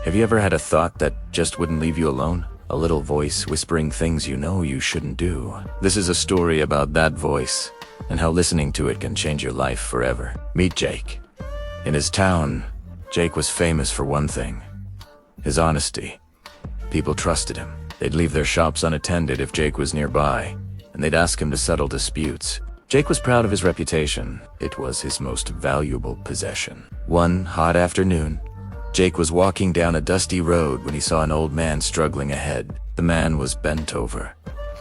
Have you ever had a thought that just wouldn't leave you alone? A little voice whispering things you know you shouldn't do. This is a story about that voice and how listening to it can change your life forever. Meet Jake. In his town, Jake was famous for one thing: his honesty. People trusted him. They'd leave their shops unattended if Jake was nearby, and they'd ask him to settle disputes. Jake was proud of his reputation. It was his most valuable possession. One hot afternoon, Jake was walking down a dusty road when he saw an old man struggling ahead. The man was bent over,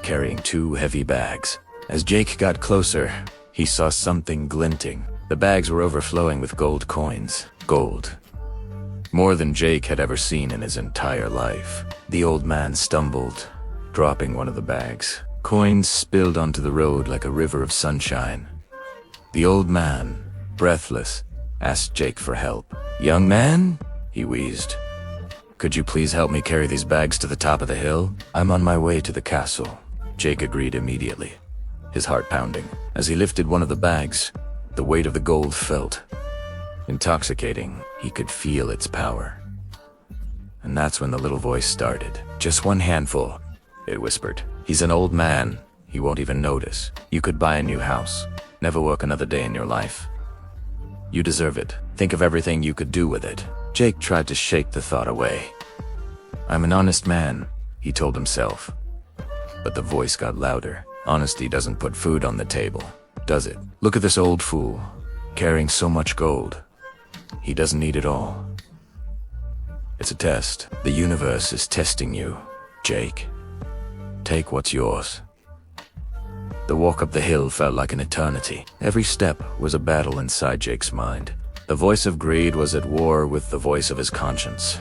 carrying two heavy bags. As Jake got closer, he saw something glinting. The bags were overflowing with gold coins. Gold. More than Jake had ever seen in his entire life. The old man stumbled, dropping one of the bags. Coins spilled onto the road like a river of sunshine. The old man, breathless, asked Jake for help. "Young man," he wheezed, "could you please help me carry these bags to the top of the hill? I'm on my way to the castle." Jake agreed immediately, his heart pounding. As he lifted one of the bags, the weight of the gold felt intoxicating. He could feel its power. And that's when the little voice started. "Just one handful," it whispered. "He's an old man. He won't even notice. You could buy a new house, never work another day in your life. You deserve it. Think of everything you could do with it." Jake tried to shake the thought away. "I'm an honest man," he told himself. But the voice got louder. "Honesty doesn't put food on the table, does it? Look at this old fool, carrying so much gold. He doesn't need it all. It's a test. The universe is testing you, Jake. Take what's yours." The walk up the hill felt like an eternity. Every step was a battle inside Jake's mind. The voice of greed was at war with the voice of his conscience.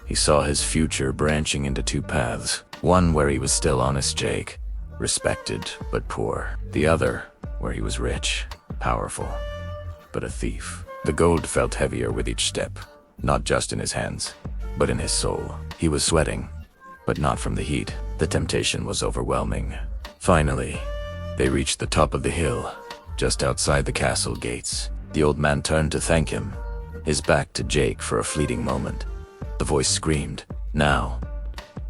He saw his future branching into two paths. One where he was still honest Jake, respected but poor. The other where he was rich, powerful, but a thief. The gold felt heavier with each step, not just in his hands, but in his soul. He was sweating, but not from the heat. The temptation was overwhelming. Finally, they reached the top of the hill, just outside the castle gates. The old man turned to thank him, his back to Jake for a fleeting moment. The voice screamed, "Now.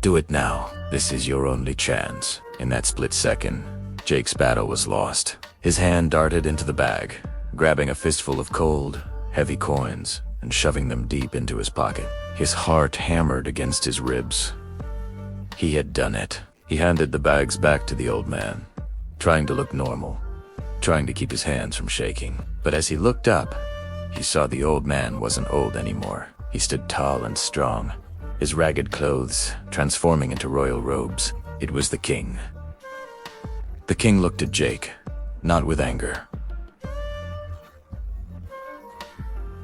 Do it now. This is your only chance." In that split second, Jake's battle was lost. His hand darted into the bag, grabbing a fistful of cold, heavy coins and shoving them deep into his pocket. His heart hammered against his ribs. He had done it. He handed the bags back to the old man, trying to look normal, trying to keep his hands from shaking. But as he looked up, he saw the old man wasn't old anymore. He stood tall and strong, his ragged clothes transforming into royal robes. It was the king. The king looked at Jake, not with anger,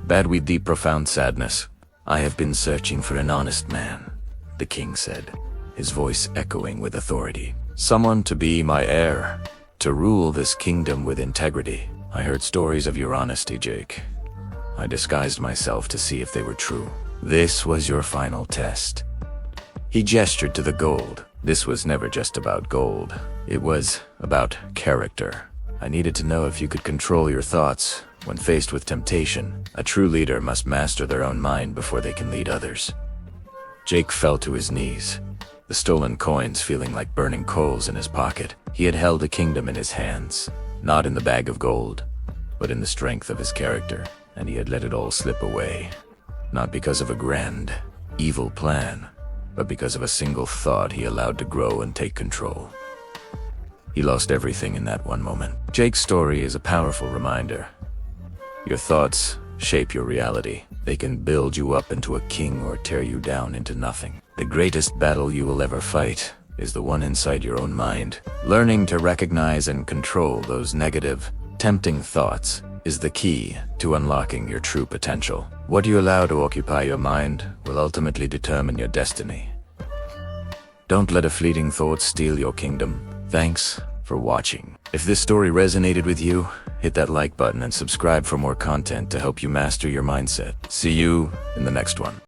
but with deep, profound sadness. "I have been searching for an honest man," the king said, his voice echoing with authority. "Someone to be my heir, to rule this kingdom with integrity. I heard stories of your honesty, Jake. I disguised myself to see if they were true. This was your final test." He gestured to the gold. This was never just about gold. It was about character. "I needed to know if you could control your thoughts when faced with temptation. A true leader must master their own mind before they can lead others." Jake fell to his knees, the stolen coins feeling like burning coals in his pocket. He had held a kingdom in his hands, not in the bag of gold, but in the strength of his character, and he had let it all slip away. Not because of a grand, evil plan, but because of a single thought he allowed to grow and take control. He lost everything in that one moment. Jake's story is a powerful reminder. Your thoughts shape your reality. They can build you up into a king or tear you down into nothing. The greatest battle you will ever fight is the one inside your own mind. Learning to recognize and control those negative, tempting thoughts is the key to unlocking your true potential. What you allow to occupy your mind will ultimately determine your destiny. Don't let a fleeting thought steal your kingdom. Thanks for watching. If this story resonated with you, hit that like button and subscribe for more content to help you master your mindset. See you in the next one.